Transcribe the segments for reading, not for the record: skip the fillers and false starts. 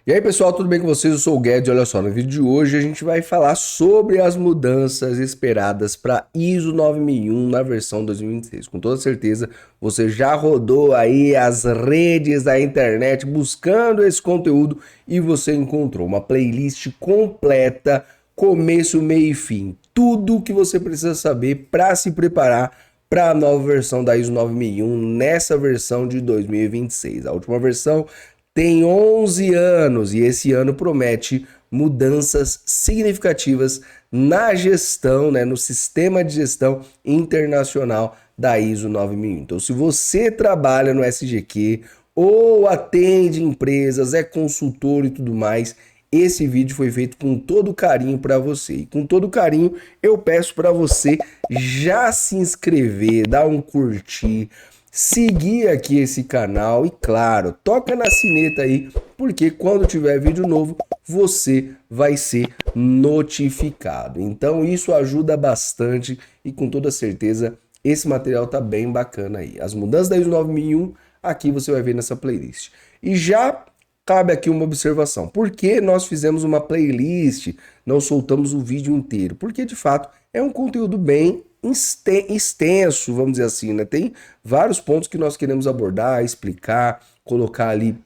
E aí, pessoal, tudo bem com vocês? Eu sou o Guedes. Olha só, no vídeo de hoje a gente vai falar sobre as mudanças esperadas para ISO 9001 na versão 2026. Com toda certeza, você já rodou aí as redes da internet buscando esse conteúdo e você encontrou uma playlist completa, começo, meio e fim. Tudo o que você precisa saber para se preparar para a nova versão da ISO 9001 nessa versão de 2026. A última versão tem 11 anos e esse ano promete mudanças significativas na gestão, no sistema de gestão internacional da ISO 9001. Então, se você trabalha no SGQ ou atende empresas, é consultor e tudo mais, esse vídeo foi feito com todo carinho para você. E com todo carinho, eu peço para você já se inscrever, dar um curtir, seguir aqui esse canal e, claro, toca na sineta aí, porque quando tiver vídeo novo, você vai ser notificado. Então, isso ajuda bastante e, com toda certeza, esse material tá bem bacana aí. As mudanças da ISO 9001, aqui você vai ver nessa playlist. E já cabe aqui uma observação. Por que nós fizemos uma playlist, não soltamos o vídeo inteiro? Porque, de fato, é um conteúdo bem extenso, vamos dizer assim, né? Tem vários pontos que nós queremos abordar, explicar, colocar ali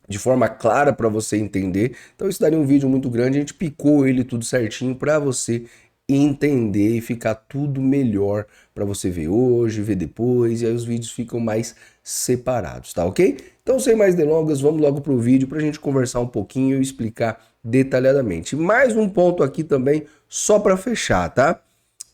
de forma clara para você entender. Então isso daria um vídeo muito grande, a gente picou ele tudo certinho para você entender e ficar tudo melhor para você ver hoje, ver depois, e aí os vídeos ficam mais separados, tá ok? Então, sem mais delongas, vamos logo pro vídeo para a gente conversar um pouquinho e explicar detalhadamente. Mais um ponto aqui também, só para fechar, tá?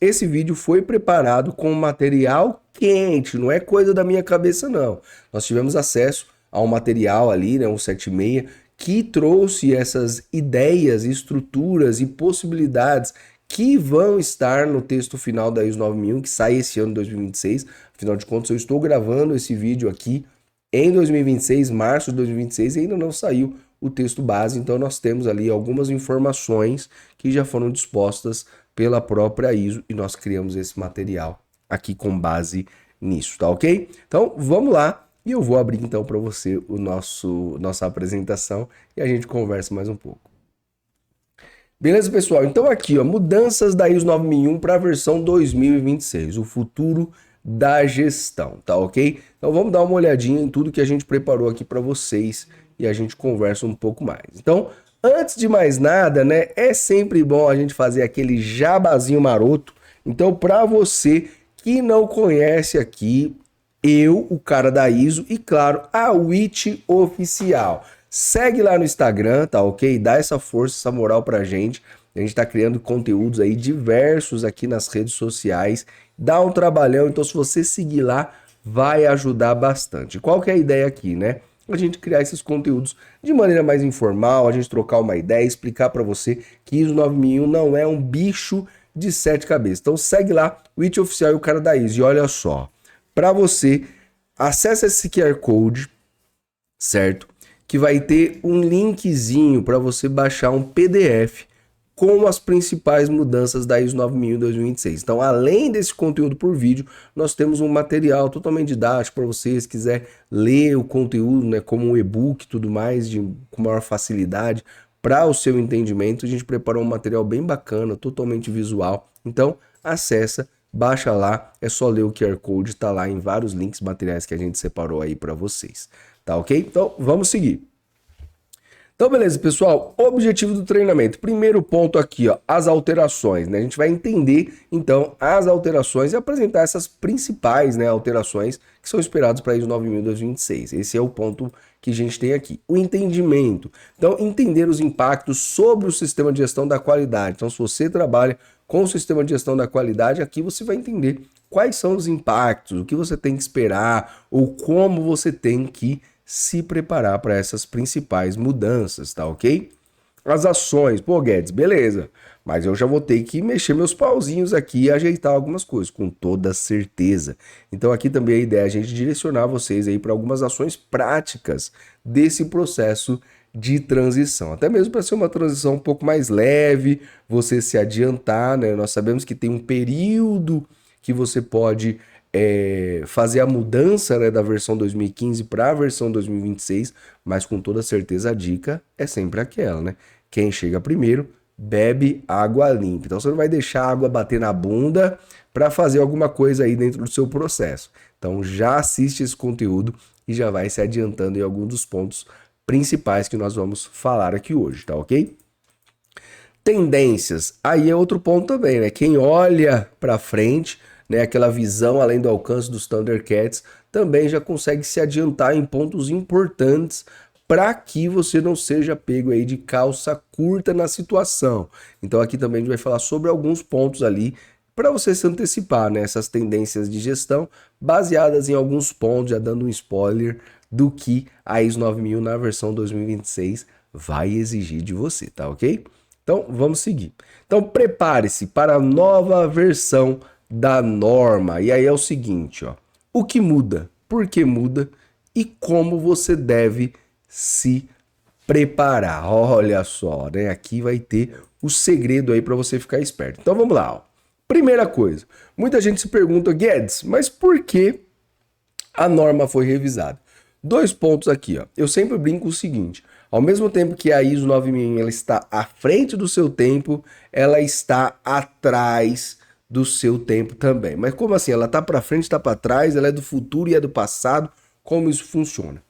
Esse vídeo foi preparado com material quente, não é coisa da minha cabeça não. Nós tivemos acesso a um material ali, um 76, que trouxe essas ideias, estruturas e possibilidades que vão estar no texto final da ISO 9001, que sai esse ano de 2026. Afinal de contas, eu estou gravando esse vídeo aqui em 2026, março de 2026, e ainda não saiu o texto base, então nós temos ali algumas informações que já foram dispostas pela própria ISO e nós criamos esse material aqui com base nisso, tá ok? Então vamos lá e eu vou abrir então para você nossa apresentação e a gente conversa mais um pouco. Beleza, pessoal? Então aqui, ó, mudanças da ISO 9001 para a versão 2026, o futuro da gestão, tá ok? Então vamos dar uma olhadinha em tudo que a gente preparou aqui para vocês e a gente conversa um pouco mais. Então, antes de mais nada, é sempre bom a gente fazer aquele jabazinho maroto. Então, para você que não conhece aqui, eu, o cara da ISO e, claro, a WIT Oficial. Segue lá no Instagram, tá ok? Dá essa força, essa moral pra gente. A gente tá criando conteúdos aí diversos aqui nas redes sociais. Dá um trabalhão, então se você seguir lá, vai ajudar bastante. Qual que é a ideia aqui, A gente criar esses conteúdos de maneira mais informal, a gente trocar uma ideia, explicar para você que ISO 9001 não é um bicho de 7 cabeças. Então segue lá, o IT Oficial e o cara da ISO. E olha só, para você, acessa esse QR Code, certo? Que vai ter um linkzinho para você baixar um PDF com as principais mudanças da ISO 9001 2026. Então, além desse conteúdo por vídeo, nós temos um material totalmente didático para você, se quiser ler o conteúdo, como um e-book e tudo mais, com maior facilidade, para o seu entendimento. A gente preparou um material bem bacana, totalmente visual. Então, acessa, baixa lá, é só ler o QR Code, tá lá em vários links materiais que a gente separou aí para vocês. Tá ok? Então, vamos seguir. Então, beleza, pessoal. Objetivo do treinamento. Primeiro ponto aqui, ó, as alterações, A gente vai entender, então, as alterações e apresentar essas principais, alterações que são esperadas para a ISO 9001 2026. Esse é o ponto que a gente tem aqui. O entendimento. Então, entender os impactos sobre o sistema de gestão da qualidade. Então, se você trabalha com o sistema de gestão da qualidade, aqui você vai entender quais são os impactos, o que você tem que esperar ou como você tem que se preparar para essas principais mudanças, tá ok? As ações, pô, Guedes, beleza, mas eu já vou ter que mexer meus pauzinhos aqui e ajeitar algumas coisas, com toda certeza. Então aqui também a ideia é a gente direcionar vocês aí para algumas ações práticas desse processo de transição, até mesmo para ser uma transição um pouco mais leve, você se adiantar, Nós sabemos que tem um período que você pode fazer a mudança, né, da versão 2015 para a versão 2026, mas com toda certeza a dica é sempre aquela, né? Quem chega primeiro bebe água limpa. Então você não vai deixar a água bater na bunda para fazer alguma coisa aí dentro do seu processo. Então já assiste esse conteúdo e já vai se adiantando em alguns dos pontos principais que nós vamos falar aqui hoje, tá ok? Tendências, aí é outro ponto também, né? Quem olha para frente, né, aquela visão além do alcance dos Thundercats, também já consegue se adiantar em pontos importantes para que você não seja pego aí de calça curta na situação. Então aqui também a gente vai falar sobre alguns pontos ali para você se antecipar, né, essas tendências de gestão baseadas em alguns pontos, já dando um spoiler do que a ISO 9001 na versão 2026 vai exigir de você, tá ok? Então vamos seguir. Então prepare-se para a nova versão da norma. E aí é o seguinte, ó, o que muda, por que muda e como você deve se preparar. Olha só, né? Aqui vai ter o segredo aí para você ficar esperto. Então vamos lá, ó. Primeira coisa, muita gente se pergunta, Guedes, mas por que a norma foi revisada? 2 pontos aqui, ó. Eu sempre brinco o seguinte, ao mesmo tempo que a ISO 9001 ela está à frente do seu tempo, ela está atrás do seu tempo também. Mas como assim? Ela está para frente, está para trás, ela é do futuro e é do passado? Como isso funciona?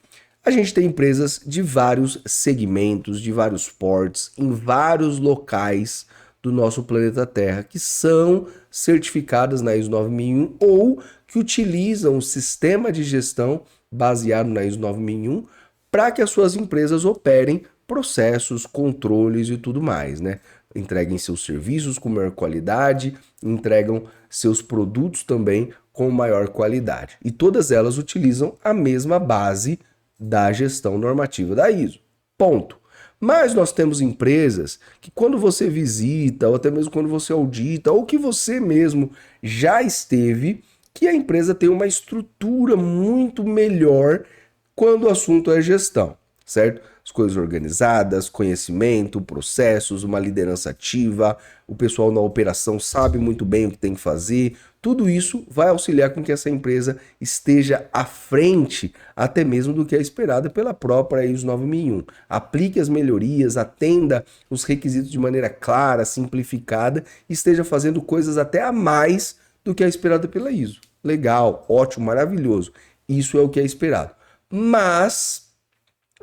A gente tem empresas de vários segmentos, de vários portes, em vários locais do nosso planeta Terra, que são certificadas na ISO 9001 ou que utilizam o sistema de gestão baseado na ISO 9001 para que as suas empresas operem processos, controles e tudo mais, né? Entreguem seus serviços com maior qualidade, entregam seus produtos também com maior qualidade. E todas elas utilizam a mesma base da gestão normativa da ISO. Ponto. Mas nós temos empresas que quando você visita, ou até mesmo quando você audita, ou que você mesmo já esteve, que a empresa tem uma estrutura muito melhor quando o assunto é gestão, certo? As coisas organizadas, conhecimento, processos, uma liderança ativa, o pessoal na operação sabe muito bem o que tem que fazer, tudo isso vai auxiliar com que essa empresa esteja à frente até mesmo do que é esperado pela própria ISO 9001. Aplique as melhorias, atenda os requisitos de maneira clara, simplificada e esteja fazendo coisas até a mais do que é esperado pela ISO. Legal, ótimo, maravilhoso. Isso é o que é esperado. Mas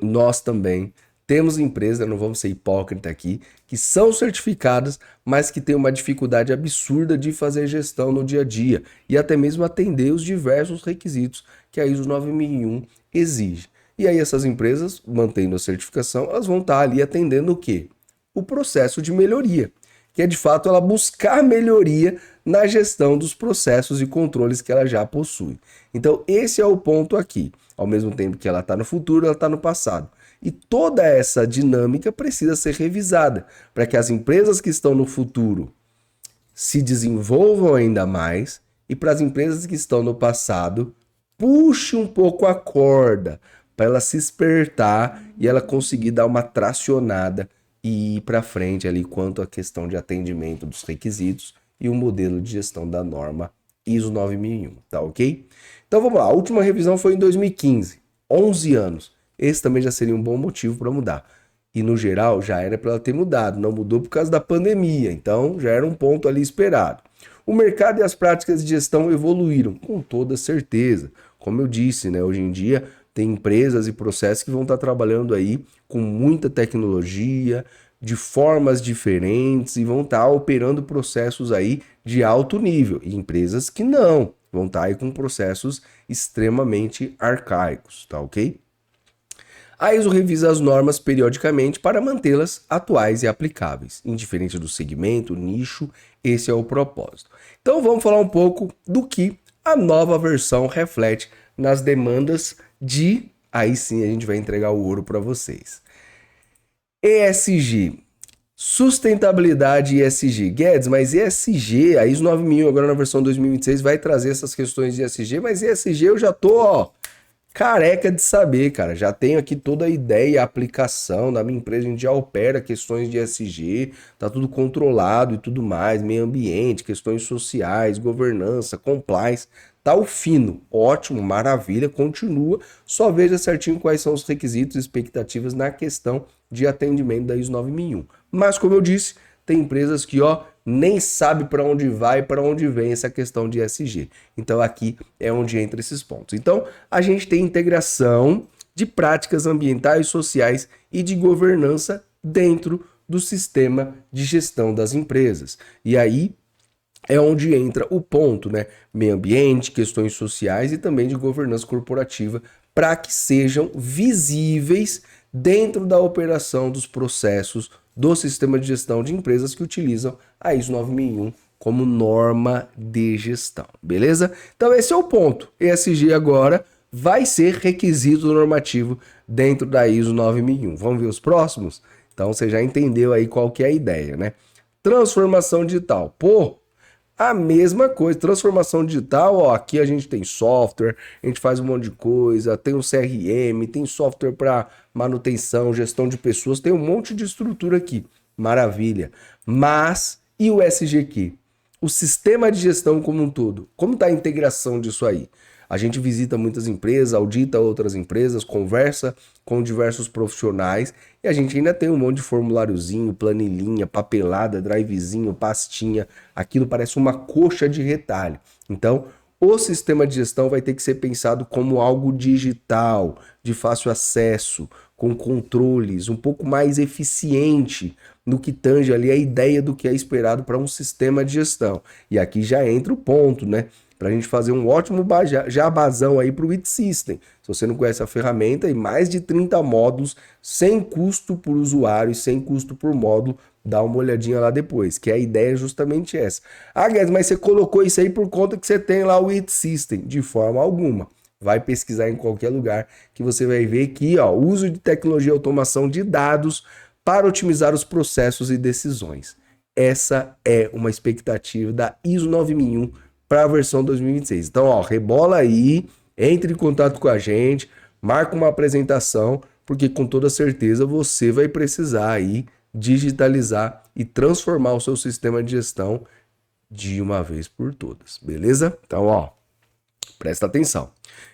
nós também temos empresas, não vamos ser hipócritas aqui, que são certificadas, mas que têm uma dificuldade absurda de fazer gestão no dia a dia e até mesmo atender os diversos requisitos que a ISO 9001 exige. E aí essas empresas, mantendo a certificação, elas vão estar ali atendendo o quê? O processo de melhoria, que é de fato ela buscar melhoria na gestão dos processos e controles que ela já possui. Então esse é o ponto aqui. Ao mesmo tempo que ela está no futuro, ela está no passado. E toda essa dinâmica precisa ser revisada para que as empresas que estão no futuro se desenvolvam ainda mais e para as empresas que estão no passado puxe um pouco a corda para ela se espertar e ela conseguir dar uma tracionada e ir para frente ali quanto à questão de atendimento dos requisitos e o modelo de gestão da norma ISO 9001, tá ok? Então vamos lá, a última revisão foi em 2015, 11 anos. Esse também já seria um bom motivo para mudar. E no geral já era para ela ter mudado, não mudou por causa da pandemia, então já era um ponto ali esperado. O mercado e as práticas de gestão evoluíram, com toda certeza. Como eu disse, né, hoje em dia tem empresas e processos que vão estar trabalhando aí com muita tecnologia, de formas diferentes e vão estar operando processos aí de alto nível. E empresas que não, vão estar aí com processos extremamente arcaicos, tá ok? A ISO revisa as normas periodicamente para mantê-las atuais e aplicáveis, indiferente do segmento, nicho, esse é o propósito. Então vamos falar um pouco do que a nova versão reflete nas demandas de... Aí sim a gente vai entregar o ouro para vocês. ESG, sustentabilidade e ESG. Guedes, mas ESG, a ISO 9001 agora na versão 2026 vai trazer essas questões de ESG, mas ESG eu já tô, ó, careca de saber, cara. Já tenho aqui toda a ideia, a aplicação. Na minha empresa a gente já opera questões de ESG, tá tudo controlado e tudo mais, meio ambiente, questões sociais, governança, compliance. Tá o fino, ótimo, maravilha, continua. Só veja certinho quais são os requisitos e expectativas na questão de atendimento da ISO 9001. Mas como eu disse, tem empresas que, ó, nem sabe para onde vai, para onde vem essa questão de ESG. Então aqui é onde entra esses pontos. Então a gente tem integração de práticas ambientais, sociais e de governança dentro do sistema de gestão das empresas. E aí é onde entra o ponto, né? Meio ambiente, questões sociais e também de governança corporativa para que sejam visíveis dentro da operação dos processos do sistema de gestão de empresas que utilizam a ISO 9001 como norma de gestão, beleza? Então esse é o ponto. ESG agora vai ser requisito normativo dentro da ISO 9001. Vamos ver os próximos? Então você já entendeu aí qual que é a ideia, né? Transformação digital. Pô, a mesma coisa, transformação digital, ó, aqui a gente tem software, a gente faz um monte de coisa, tem o CRM, tem software para manutenção, gestão de pessoas, tem um monte de estrutura aqui, maravilha. Mas, e o SGQ? O sistema de gestão como um todo, como está a integração disso aí? A gente visita muitas empresas, audita outras empresas, conversa com diversos profissionais e a gente ainda tem um monte de formuláriozinho, planilhinha, papelada, drivezinho, pastinha. Aquilo parece uma coxa de retalho. Então, o sistema de gestão vai ter que ser pensado como algo digital, de fácil acesso, com controles, um pouco mais eficiente no que tange ali a ideia do que é esperado para um sistema de gestão. E aqui já entra o ponto, né? Para a gente fazer um ótimo jabazão aí para o It System. Se você não conhece a ferramenta, e mais de 30 módulos, sem custo por usuário e sem custo por módulo, dá uma olhadinha lá depois, que a ideia é justamente essa. Ah, Guedes, mas você colocou isso aí por conta que você tem lá o It System? De forma alguma. Vai pesquisar em qualquer lugar que você vai ver que, ó, uso de tecnologia e automação de dados para otimizar os processos e decisões. Essa é uma expectativa da ISO 9001 para a versão 2026. Então, ó, rebola aí, entre em contato com a gente, marca uma apresentação, porque com toda certeza você vai precisar aí digitalizar e transformar o seu sistema de gestão de uma vez por todas, beleza? Então, ó, presta atenção.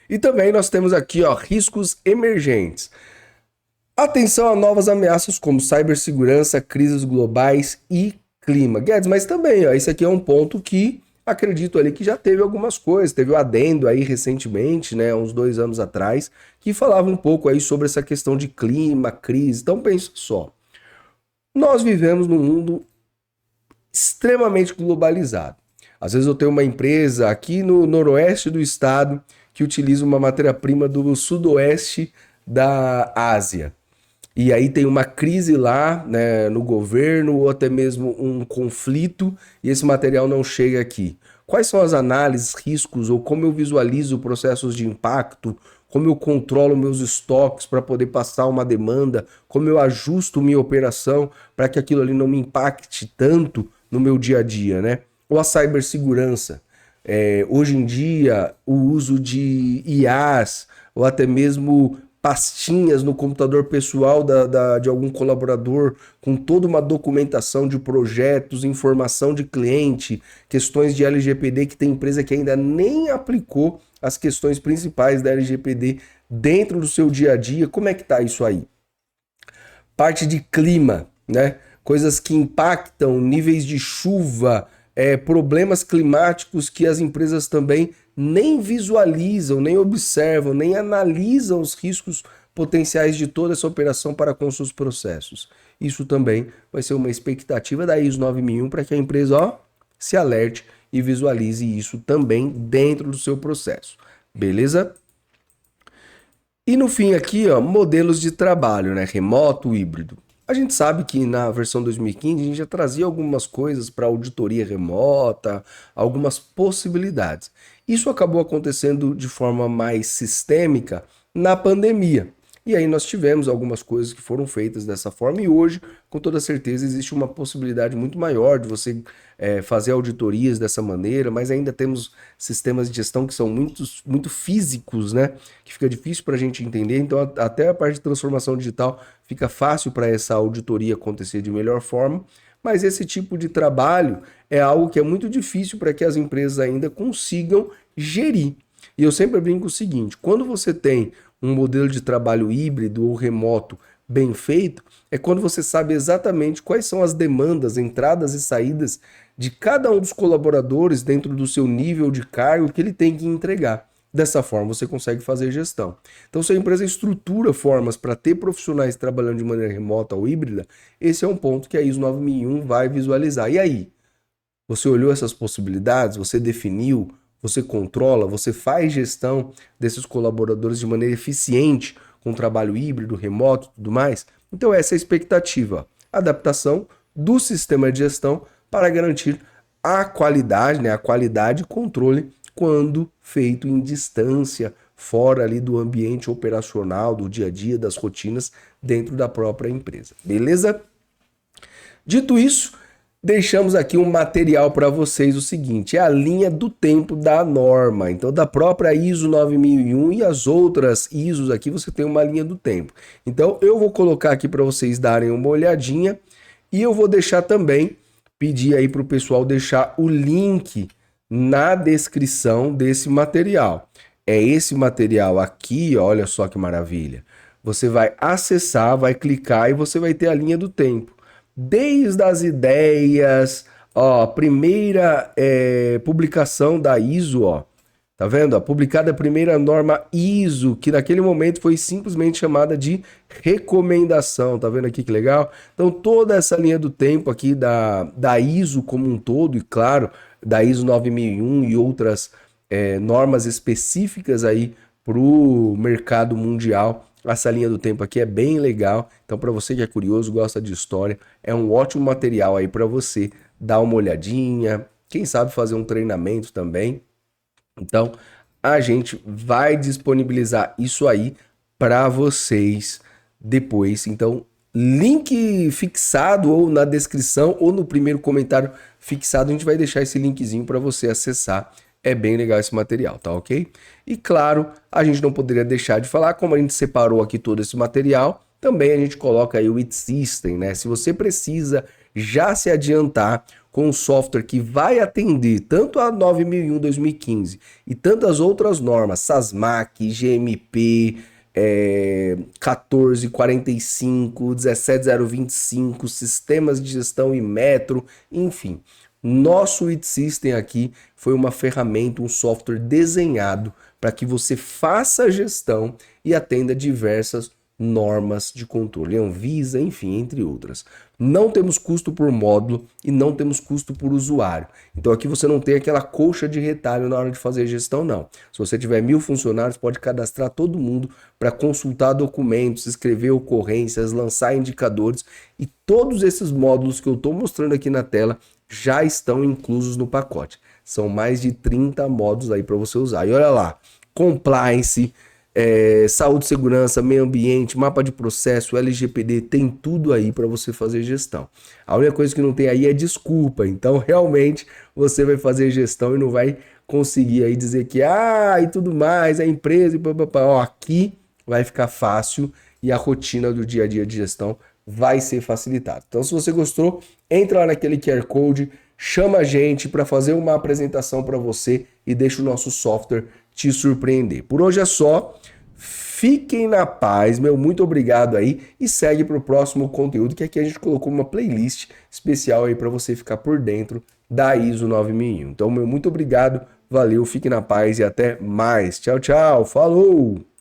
E também nós temos aqui, ó, riscos emergentes. Atenção a novas ameaças como cibersegurança, crises globais e clima. Guedes, mas também, ó, esse aqui é um ponto que acredito ali que já teve algumas coisas, teve o adendo aí recentemente, né, uns 2 anos atrás, que falava um pouco aí sobre essa questão de clima, crise. Então pensa só, nós vivemos num mundo extremamente globalizado. Às vezes eu tenho uma empresa aqui no noroeste do estado que utiliza uma matéria-prima do sudoeste da Ásia. E aí tem uma crise lá, né, no governo ou até mesmo um conflito e esse material não chega aqui. Quais são as análises, riscos ou como eu visualizo processos de impacto, como eu controlo meus estoques para poder passar uma demanda, como eu ajusto minha operação para que aquilo ali não me impacte tanto no meu dia a dia, né? Ou a cibersegurança. Hoje em dia, o uso de IAs ou até mesmo pastinhas no computador pessoal de algum colaborador, com toda uma documentação de projetos, informação de cliente, questões de LGPD, que tem empresa que ainda nem aplicou as questões principais da LGPD dentro do seu dia a dia. Como é que tá isso aí? Parte de clima, né? Coisas que impactam níveis de chuva, problemas climáticos que as empresas também nem visualizam, nem observam, nem analisam os riscos potenciais de toda essa operação para com seus processos. Isso também vai ser uma expectativa da ISO 9001 para que a empresa, ó, se alerte e visualize isso também dentro do seu processo. Beleza? E no fim aqui, ó, modelos de trabalho, né? Remoto, híbrido. A gente sabe que na versão 2015 a gente já trazia algumas coisas para auditoria remota, algumas possibilidades. Isso acabou acontecendo de forma mais sistêmica na pandemia. E aí nós tivemos algumas coisas que foram feitas dessa forma e hoje, com toda certeza, existe uma possibilidade muito maior de você fazer auditorias dessa maneira, mas ainda temos sistemas de gestão que são muito físicos, né? Que fica difícil para a gente entender. Então, até a parte de transformação digital fica fácil para essa auditoria acontecer de melhor forma. Mas esse tipo de trabalho é algo que é muito difícil para que as empresas ainda consigam gerir. E eu sempre brinco o seguinte: quando você tem um modelo de trabalho híbrido ou remoto bem feito, é quando você sabe exatamente quais são as demandas, entradas e saídas de cada um dos colaboradores dentro do seu nível de cargo que ele tem que entregar. Dessa forma, você consegue fazer gestão. Então, se a empresa estrutura formas para ter profissionais trabalhando de maneira remota ou híbrida, esse é um ponto que a ISO 9001 vai visualizar. E aí? Você olhou essas possibilidades? Você definiu? Você controla? Você faz gestão desses colaboradores de maneira eficiente, com trabalho híbrido, remoto e tudo mais? Então, essa é a expectativa. Adaptação do sistema de gestão para garantir a qualidade, né? A qualidade e controle quando feito em distância, fora ali do ambiente operacional, do dia a dia, das rotinas dentro da própria empresa. Beleza? Dito isso, deixamos aqui um material para vocês, o seguinte, é a linha do tempo da norma. Então, da própria ISO 9001 e as outras ISOs aqui, você tem uma linha do tempo. Então, eu vou colocar aqui para vocês darem uma olhadinha e eu vou deixar também, pedir aí para o pessoal deixar o link na descrição desse material. É esse material aqui, olha só que maravilha. Você vai acessar, vai clicar e você vai ter a linha do tempo. Desde as ideias, ó, primeira publicação da ISO, ó, tá vendo? Publicada a primeira norma ISO, que naquele momento foi simplesmente chamada de recomendação, tá vendo aqui que legal? Então toda essa linha do tempo aqui da ISO como um todo, e claro, da ISO 9001 e outras normas específicas aí para o mercado mundial. Essa linha do tempo aqui é bem legal, então para você que é curioso, gosta de história, é um ótimo material aí para você dar uma olhadinha, quem sabe fazer um treinamento também. Então a gente vai disponibilizar isso aí para vocês depois. Então link fixado ou na descrição ou no primeiro comentário fixado, a gente vai deixar esse linkzinho para você acessar. É bem legal esse material, tá ok? E claro, a gente não poderia deixar de falar, como a gente separou aqui todo esse material, também a gente coloca aí o IT System, né? Se você precisa já se adiantar com um software que vai atender tanto a 9001 2015 e tantas outras normas, SASMAC, GMP, 1445, 17025, sistemas de gestão e metro, enfim. Nosso IT System aqui foi uma ferramenta, um software desenhado para que você faça a gestão e atenda diversas normas de controle, Anvisa, enfim, entre outras. Não temos custo por módulo e não temos custo por usuário. Então aqui você não tem aquela colcha de retalho na hora de fazer gestão, não. Se você tiver 1000 funcionários, pode cadastrar todo mundo para consultar documentos, escrever ocorrências, lançar indicadores e todos esses módulos que eu estou mostrando aqui na tela já estão inclusos no pacote. São mais de 30 módulos aí para você usar. E olha lá, compliance, saúde, segurança, meio ambiente, mapa de processo, LGPD, tem tudo aí para você fazer gestão. A única coisa que não tem aí é desculpa. Então, realmente, você vai fazer gestão e não vai conseguir aí dizer que, e tudo mais, a empresa e papapá. Ó, aqui vai ficar fácil e a rotina do dia a dia de gestão vai ser facilitada. Então, se você gostou, entra lá naquele QR Code, chama a gente para fazer uma apresentação para você e deixa o nosso software te surpreender. Por hoje é só. Fiquem na paz, meu muito obrigado aí e segue para o próximo conteúdo, que aqui a gente colocou uma playlist especial aí para você ficar por dentro da ISO 9001. Então, meu muito obrigado, valeu, fique na paz e até mais. Tchau, tchau, falou!